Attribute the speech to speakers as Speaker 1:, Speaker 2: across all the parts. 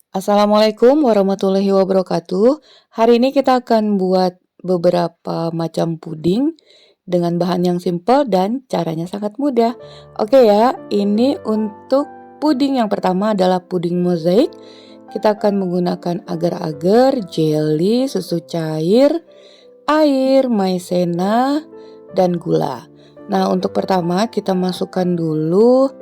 Speaker 1: Assalamualaikum warahmatullahi wabarakatuh. Hari ini kita akan buat beberapa macam puding dengan bahan yang simpel dan caranya sangat mudah. Oke ya, ini untuk puding yang pertama adalah puding mozaik. Kita akan menggunakan agar-agar, jelly, susu cair, air, maizena, dan gula. Nah, untuk pertama kita masukkan dulu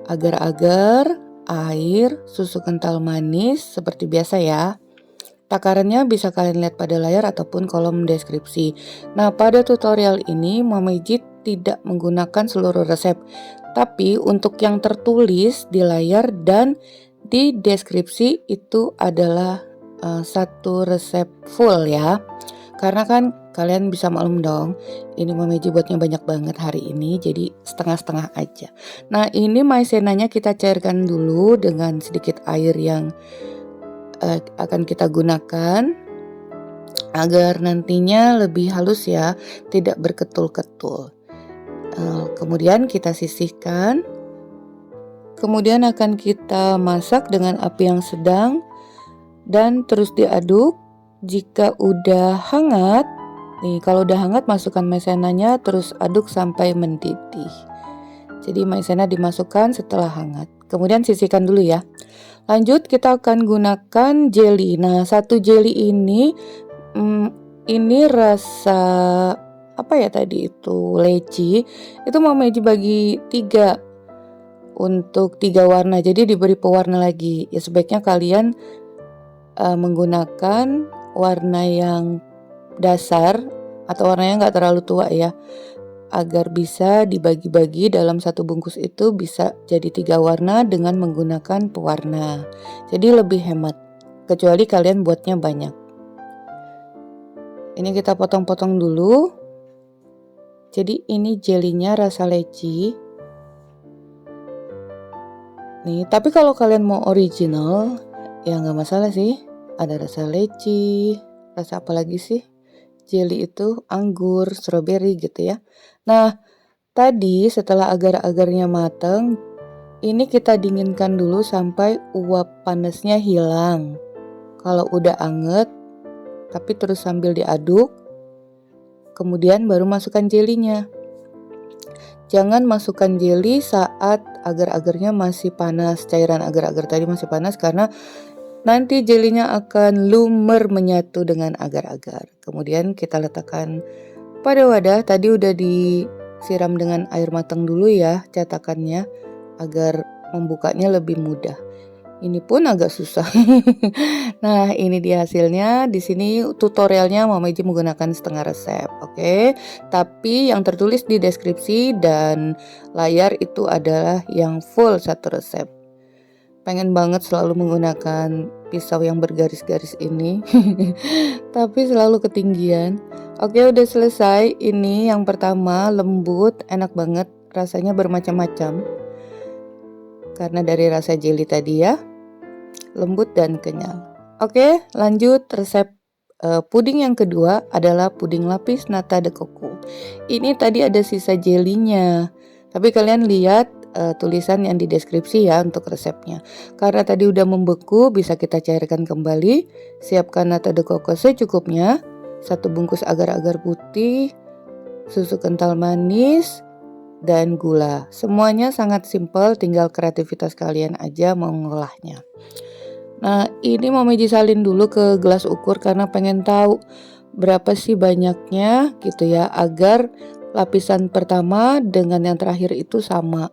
Speaker 1: agar-agar, air, susu kental manis seperti biasa ya. Takarannya bisa kalian lihat pada layar ataupun kolom deskripsi. Nah, pada tutorial ini Mama Iji tidak menggunakan seluruh resep, tapi untuk yang tertulis di layar dan di deskripsi itu adalah satu resep full ya. Karena kan kalian bisa maklum dong, ini Mama Iji buatnya banyak banget hari ini, jadi setengah-setengah aja. Nah, ini maizenanya kita cairkan dulu dengan sedikit air yang akan kita gunakan agar nantinya lebih halus ya, tidak berketul-ketul. Kemudian kita sisihkan. Kemudian akan kita masak dengan api yang sedang dan terus diaduk. Jika udah hangat, nih kalau udah hangat masukkan maizenanya terus aduk sampai mendidih. Jadi maizena dimasukkan setelah hangat. Kemudian sisihkan dulu ya. Lanjut kita akan gunakan jelly. Nah, satu jelly ini rasa apa ya tadi itu leci. Itu Mama Iji bagi 3 untuk 3 warna. Jadi diberi pewarna lagi. Ya sebaiknya kalian menggunakan warna yang dasar atau warnanya nggak terlalu tua ya, agar bisa dibagi-bagi dalam satu bungkus itu bisa jadi 3 warna dengan menggunakan pewarna. Jadi lebih hemat, kecuali kalian buatnya banyak. Ini kita potong-potong dulu. Jadi ini jelinya rasa leci. Nih, tapi kalau kalian mau original ya nggak masalah sih. Ada rasa leci, rasa apa lagi sih? Jelly itu anggur, strawberry gitu ya. Nah, tadi setelah agar-agarnya mateng, ini kita dinginkan dulu sampai uap panasnya hilang. Kalau udah anget, tapi terus sambil diaduk, kemudian baru masukkan jelinya. Jangan masukkan jelly saat agar-agarnya masih panas, cairan agar-agar tadi masih panas karena nanti jelinya akan lumer menyatu dengan agar-agar. Kemudian kita letakkan pada wadah. Tadi udah disiram dengan air matang dulu ya cetakannya agar membukanya lebih mudah. Ini pun agak susah. Nah, ini dia hasilnya. Di sini tutorialnya Mama Iji menggunakan setengah resep, oke? Tapi yang tertulis di deskripsi dan layar itu adalah yang full satu resep. Pengen banget selalu menggunakan pisau yang bergaris-garis ini, tapi selalu ketinggian. Oke, udah selesai. Ini yang pertama lembut, enak banget, rasanya bermacam-macam. Karena dari rasa jelly tadi ya, lembut dan kenyal. Oke, lanjut resep puding yang kedua adalah puding lapis nata de coco. Ini tadi ada sisa jelinya, tapi kalian lihat tulisan yang di deskripsi ya untuk resepnya. Karena tadi udah membeku, bisa kita cairkan kembali. Siapkan nata de coco secukupnya, 1 bungkus agar-agar putih, susu kental manis, dan gula. Semuanya sangat simpel, tinggal kreativitas kalian aja mau ngolahnya. Nah, ini Mama Iji salin dulu ke gelas ukur karena pengen tahu berapa sih banyaknya gitu ya, agar lapisan pertama dengan yang terakhir itu sama.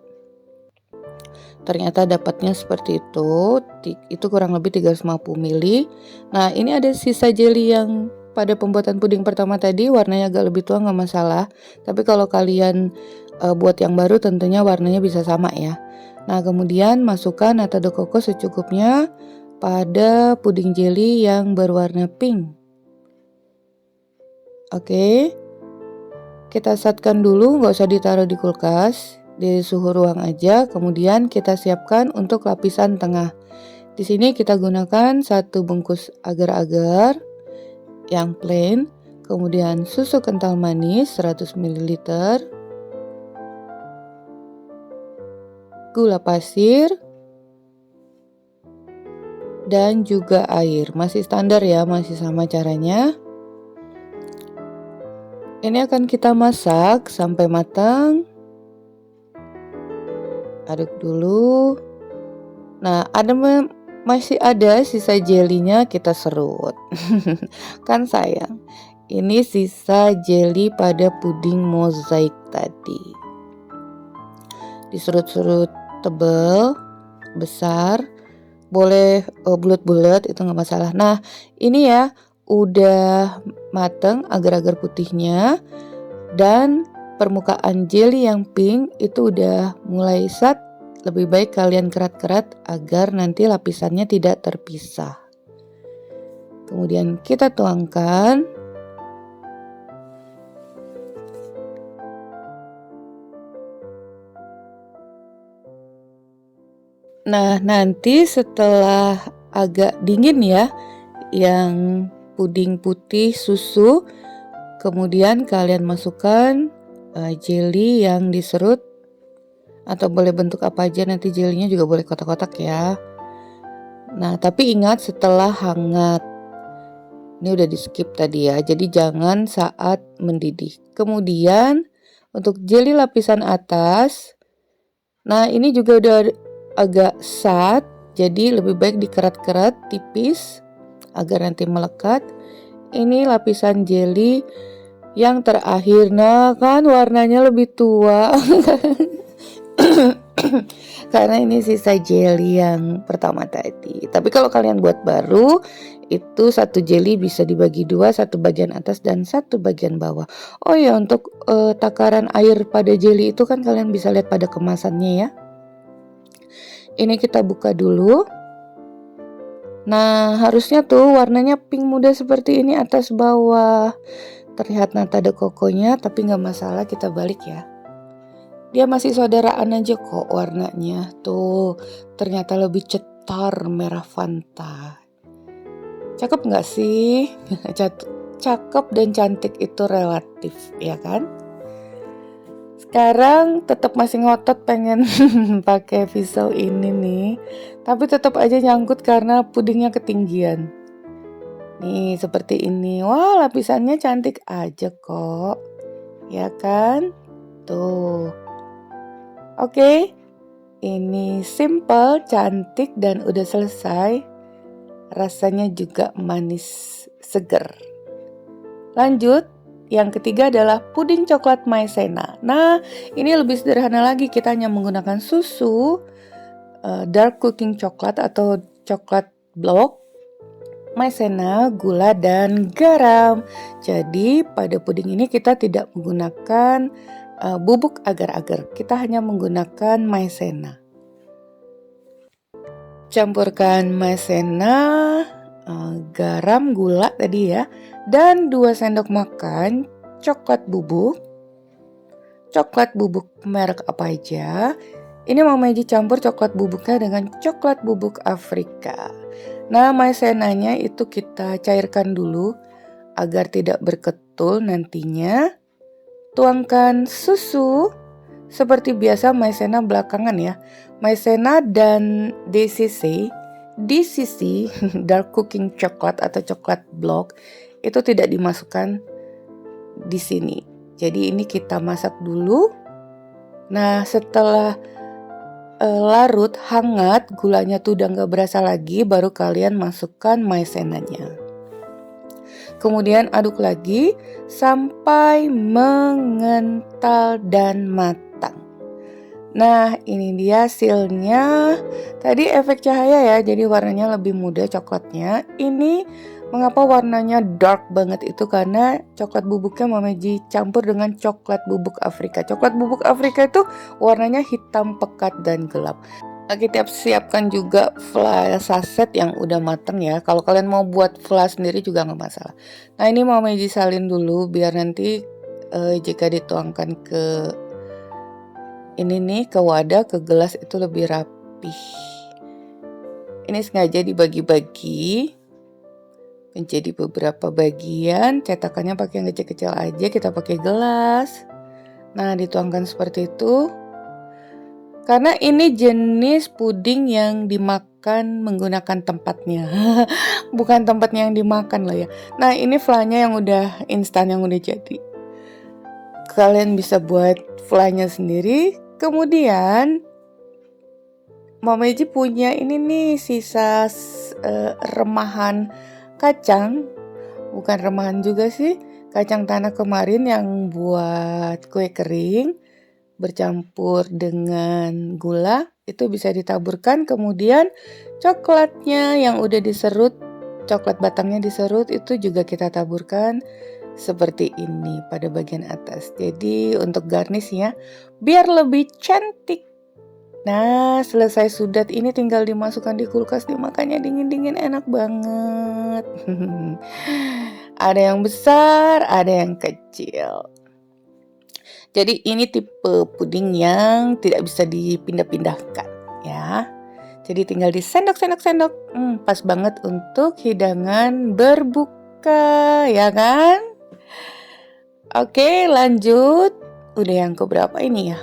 Speaker 1: Ternyata dapatnya seperti itu kurang lebih 350 ml. Nah, ini ada sisa jelly yang pada pembuatan puding pertama tadi warnanya agak lebih tua nggak masalah. Tapi kalau kalian buat yang baru tentunya warnanya bisa sama ya. Nah, kemudian masukkan nata de coco secukupnya pada puding jelly yang berwarna pink. Oke, kita setkan dulu, nggak usah ditaruh di kulkas, di suhu ruang aja. Kemudian kita siapkan untuk lapisan tengah. Di sini kita gunakan 1 bungkus agar-agar yang plain, kemudian susu kental manis 100 ml, gula pasir, dan juga air. Masih standar ya, masih sama caranya. Ini akan kita masak sampai matang. Aduk dulu. Nah, masih ada sisa jelinya, kita serut. Kan sayang. Ini sisa jeli pada puding mozaik tadi. Diserut-serut tebal, besar. Boleh bulat-bulat, itu nggak masalah. Nah, ini ya udah mateng agar-agar putihnya, dan permukaan jelly yang pink itu udah mulai set. Lebih baik kalian kerat-kerat agar nanti lapisannya tidak terpisah. Kemudian kita tuangkan. Nah, nanti setelah agak dingin ya, yang puding putih susu, kemudian kalian masukkan jelly yang diserut, atau boleh bentuk apa aja, nanti jelinya juga boleh kotak-kotak ya. Nah, tapi ingat setelah hangat. Ini udah di skip tadi ya, jadi jangan saat mendidih. Kemudian untuk jeli lapisan atas, nah ini juga udah agak sat, jadi lebih baik dikerat-kerat tipis agar nanti melekat. Ini lapisan jeli yang terakhir. Nah kan warnanya lebih tua karena ini sisa jelly yang pertama tadi. Tapi kalau kalian buat baru, itu satu jelly bisa dibagi dua, satu bagian atas dan satu bagian bawah. Oh ya, untuk takaran air pada jelly itu kan kalian bisa lihat pada kemasannya ya. Ini kita buka dulu. Nah, harusnya tuh warnanya pink muda seperti ini atas bawah. Terlihat nata de coconya, tapi nggak masalah, kita balik ya. Dia masih saudaraan aja kok warnanya. Tuh, ternyata lebih cetar merah Fanta. Cakep nggak sih? Cakep dan cantik itu relatif, ya kan? Sekarang tetap masih ngotot pengen pakai pisau ini nih, tapi tetap aja nyangkut karena pudingnya ketinggian. Nih seperti ini. Wah, lapisannya cantik aja kok, ya kan? Tuh. Oke, ini simple, cantik, dan udah selesai. Rasanya juga manis, seger. Lanjut. Yang ketiga adalah puding coklat maizena. Nah, ini lebih sederhana lagi. Kita hanya menggunakan susu, dark cooking coklat atau coklat block, maizena, gula, dan garam. Jadi, pada puding ini kita tidak menggunakan bubuk agar-agar. Kita hanya menggunakan maizena. Campurkan maizena, garam, gula tadi ya, dan 2 sendok makan coklat bubuk merek apa aja. Ini Mama Eji campur coklat bubuknya dengan coklat bubuk Afrika. Nah, maizenanya itu kita cairkan dulu agar tidak berketul nantinya. Tuangkan susu seperti biasa, maizena belakangan ya. Maizena dan DCC dark cooking coklat atau coklat block itu tidak dimasukkan di sini. Jadi ini kita masak dulu. Nah, setelah larut hangat, gulanya tuh udah nggak berasa lagi, baru kalian masukkan maizenanya. Kemudian aduk lagi sampai mengental dan matang. Nah, ini dia hasilnya. Tadi efek cahaya ya, jadi warnanya lebih muda coklatnya. Ini mengapa warnanya dark banget itu karena coklat bubuknya Mama Eji campur dengan coklat bubuk Afrika. Coklat bubuk Afrika itu warnanya hitam pekat dan gelap. Kita siapkan juga flas saset yang udah mateng ya. Kalau kalian mau buat flas sendiri juga nggak masalah. Nah, ini Mama Eji salin dulu biar nanti jika dituangkan ke ini nih, ke wadah, ke gelas itu lebih rapih. Ini sengaja dibagi-bagi menjadi beberapa bagian. Cetakannya pakai yang kecil-kecil aja, kita pakai gelas. Nah, dituangkan seperti itu. Karena ini jenis puding yang dimakan menggunakan tempatnya. Bukan tempatnya yang dimakan loh ya. Nah, ini flanya yang udah instan, yang udah jadi. Kalian bisa buat flanya sendiri. Kemudian Mama Eji punya ini nih sisa remahan kacang. Bukan remahan juga sih. Kacang tanah kemarin yang buat kue kering bercampur dengan gula, itu bisa ditaburkan. Kemudian coklatnya yang udah diserut, coklat batangnya diserut, itu juga kita taburkan seperti ini pada bagian atas. Jadi untuk garnisnya biar lebih cantik. Nah, selesai sudat ini tinggal dimasukkan di kulkas, dimakannya dingin-dingin enak banget. Ada yang besar, ada yang kecil. Jadi ini tipe puding yang tidak bisa dipindah-pindahkan ya. Jadi tinggal disendok-sendok-sendok. Pas banget untuk hidangan berbuka ya kan? Oke, lanjut. Udah yang keberapa ini ya?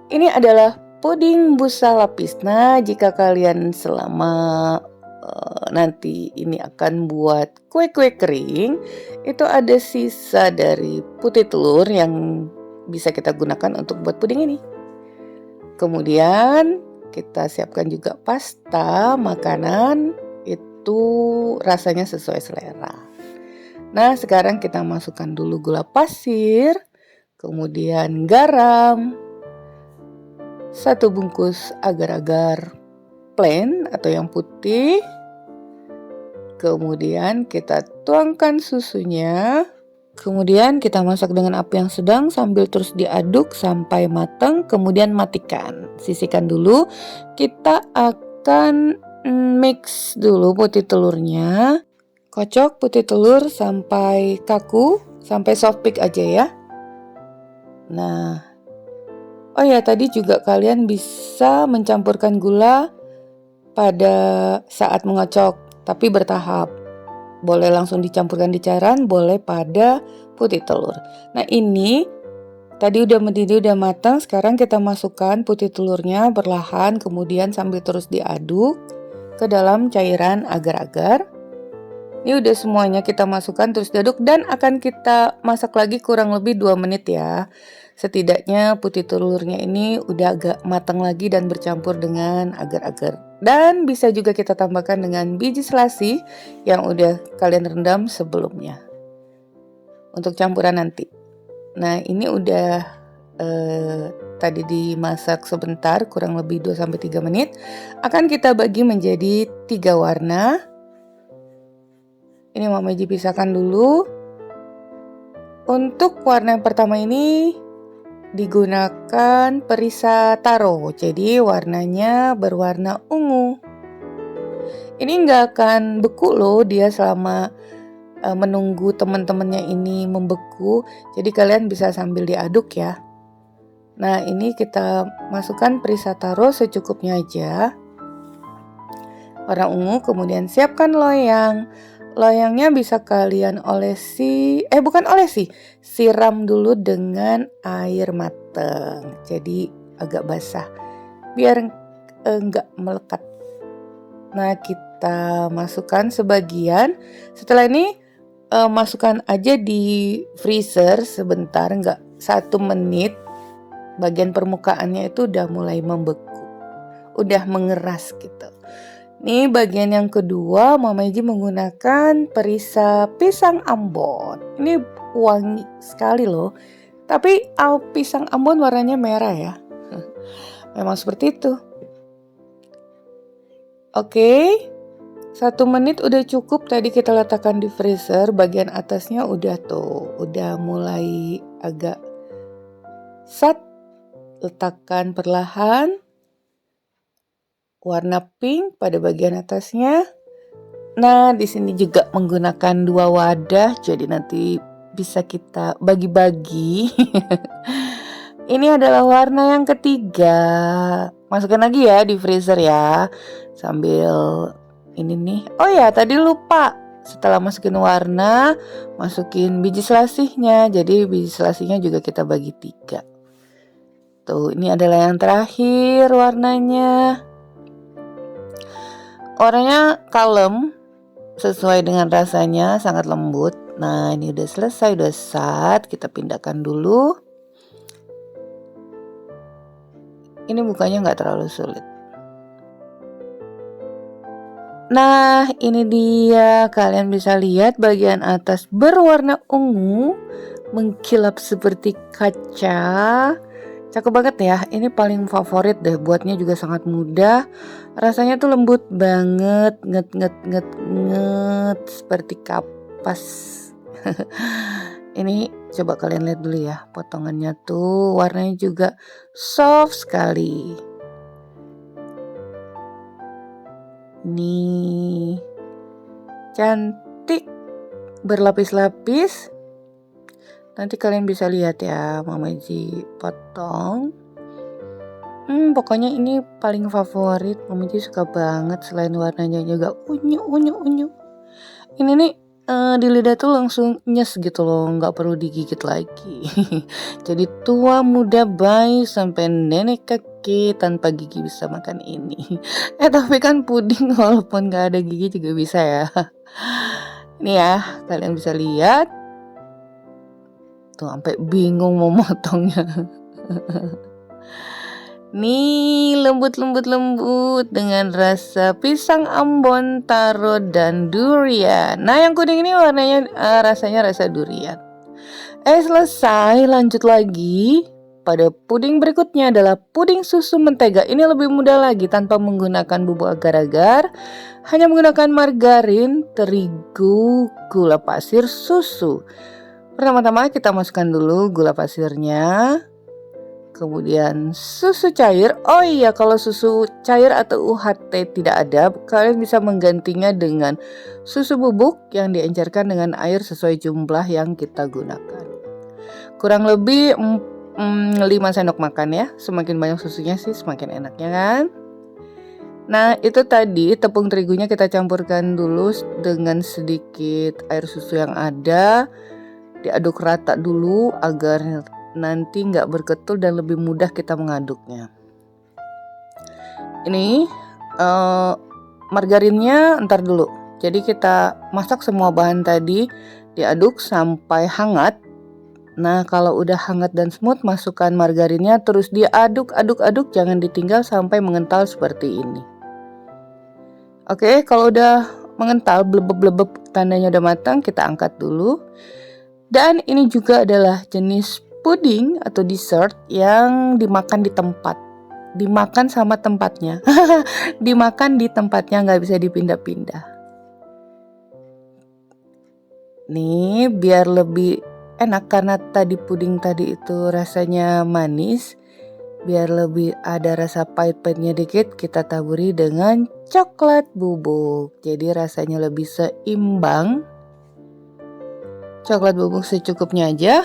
Speaker 1: Ini adalah puding busa lapis. Nah, jika kalian selama nanti ini akan buat kue-kue kering, itu ada sisa dari putih telur yang bisa kita gunakan untuk buat puding ini. Kemudian kita siapkan juga pasta makanan, itu rasanya sesuai selera. Nah, sekarang kita masukkan dulu gula pasir, kemudian garam, 1 bungkus agar-agar plain atau yang putih. Kemudian kita tuangkan susunya. Kemudian kita masak dengan api yang sedang sambil terus diaduk sampai matang, kemudian matikan. Sisihkan dulu. Kita akan mix dulu putih telurnya. Kocok putih telur sampai kaku, sampai soft peak aja ya. Nah, oh ya, tadi juga kalian bisa mencampurkan gula pada saat mengocok, tapi bertahap. Boleh langsung dicampurkan di cairan, boleh pada putih telur. Nah, ini tadi udah mendidih, udah matang. Sekarang kita masukkan putih telurnya perlahan, kemudian sambil terus diaduk ke dalam cairan agar-agar. Ini udah semuanya kita masukkan terus diaduk dan akan kita masak lagi kurang lebih 2 menit ya. Setidaknya putih telurnya ini udah agak matang lagi dan bercampur dengan agar-agar. Dan bisa juga kita tambahkan dengan biji selasi yang udah kalian rendam sebelumnya untuk campuran nanti. Nah, ini udah tadi dimasak sebentar, kurang lebih 2-3 menit. Akan kita bagi menjadi 3 warna. Ini Mama Eji pisahkan dulu. Untuk warna yang pertama ini digunakan perisa taro, jadi warnanya berwarna ungu. Ini nggak akan beku loh dia selama menunggu teman-temannya ini membeku, jadi kalian bisa sambil diaduk ya. Nah, ini kita masukkan perisa taro secukupnya aja, warna ungu. Kemudian siapkan loyang. Loyangnya bisa kalian siram dulu dengan air matang, jadi agak basah biar enggak melekat. Nah, kita masukkan sebagian. Setelah ini masukkan aja di freezer sebentar, enggak 1 menit. Bagian permukaannya itu udah mulai membeku, udah mengeras gitu. Ini bagian yang kedua, Mama Eji menggunakan perisa pisang Ambon. Ini wangi sekali loh. Tapi pisang Ambon warnanya merah ya. Memang seperti itu. Oke, 1 menit udah cukup. Tadi kita letakkan di freezer. Bagian atasnya udah mulai agak sat. Letakkan perlahan. Warna pink pada bagian atasnya. Nah, di sini juga menggunakan 2 wadah, jadi nanti bisa kita bagi-bagi. Ini adalah warna yang ketiga. Masukkan lagi ya di freezer ya. Sambil ini nih. Oh ya, tadi lupa. Setelah masukin warna, masukin biji selasihnya. Jadi biji selasihnya juga kita bagi 3. Tuh, ini adalah yang terakhir warnanya. Warnanya kalem, sesuai dengan rasanya, sangat lembut. Nah, ini udah selesai, udah sat. Kita pindahkan dulu. Ini bukanya nggak terlalu sulit. Nah, ini dia. Kalian bisa lihat bagian atas berwarna ungu, mengkilap seperti kaca. Cakep banget ya, ini paling favorit deh, buatnya juga sangat mudah. Rasanya tuh lembut banget, nget seperti kapas. Ini coba kalian lihat dulu ya, potongannya tuh warnanya juga soft sekali. Nih, cantik, berlapis-lapis. Nanti kalian bisa lihat ya, Mama Ji potong. Pokoknya ini paling favorit. Mama Ji suka banget, selain warnanya juga unyu. Ini nih di lidah tuh langsung nyes gitu loh, nggak perlu digigit lagi. Jadi tua, muda, bayi sampai nenek kakek tanpa gigi bisa makan ini. Tapi kan puding walaupun nggak ada gigi juga bisa ya. Ini ya, kalian bisa lihat. Tuh sampai bingung mau motongnya. Nih, lembut dengan rasa pisang ambon, taro, dan durian. Nah, yang kuning ini warnanya rasanya rasa durian. Selesai, lanjut lagi. Pada puding berikutnya adalah puding susu mentega. Ini lebih mudah lagi tanpa menggunakan bubuk agar-agar. Hanya menggunakan margarin, terigu, gula pasir, susu. Pertama-tama kita masukkan dulu gula pasirnya, kemudian susu cair. Oh iya, kalau susu cair atau UHT tidak ada, kalian bisa menggantinya dengan susu bubuk yang diencerkan dengan air sesuai jumlah yang kita gunakan. Kurang lebih 5 sendok makan ya. Semakin banyak susunya sih semakin enaknya kan. Nah, itu tadi tepung terigunya kita campurkan dulu dengan sedikit air susu yang ada. Diaduk rata dulu agar nanti nggak berketul dan lebih mudah kita mengaduknya. Ini margarinnya ntar dulu. Jadi kita masak semua bahan tadi, diaduk sampai hangat. Nah, kalau udah hangat dan smooth, masukkan margarinnya, terus diaduk, jangan ditinggal sampai mengental seperti ini. Oke, kalau udah mengental, blebeb tandanya udah matang, kita angkat dulu. Dan ini juga adalah jenis puding atau dessert yang dimakan di tempat. Dimakan sama tempatnya. Dimakan di tempatnya, nggak bisa dipindah-pindah. Nih, biar lebih enak karena tadi puding tadi itu rasanya manis. Biar lebih ada rasa pahit-pahitnya dikit, kita taburi dengan coklat bubuk. Jadi rasanya lebih seimbang. Coklat bubuk secukupnya aja.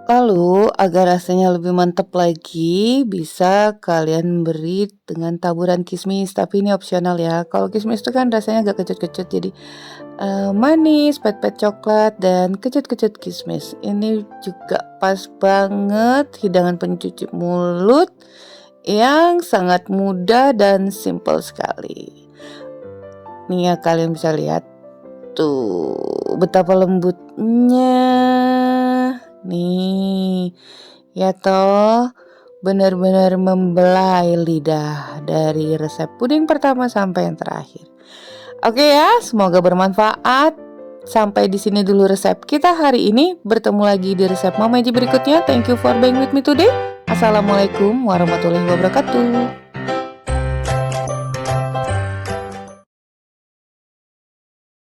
Speaker 1: Lalu agar rasanya lebih mantap lagi, bisa kalian beri dengan taburan kismis. Tapi ini opsional ya. Kalau kismis itu kan rasanya agak kecut-kecut, jadi manis, pahit-pahit coklat, dan kecut-kecut kismis. Ini juga pas banget hidangan pencuci mulut yang sangat mudah dan simple sekali. Nih ya, kalian bisa lihat tuh betapa lembutnya. Nih, ya toh, benar-benar membelai lidah dari resep puding pertama sampai yang terakhir. Oke ya, semoga bermanfaat. Sampai di sini dulu resep kita hari ini. Bertemu lagi di resep Mama Ji berikutnya. Thank you for being with me today. Assalamualaikum warahmatullahi wabarakatuh.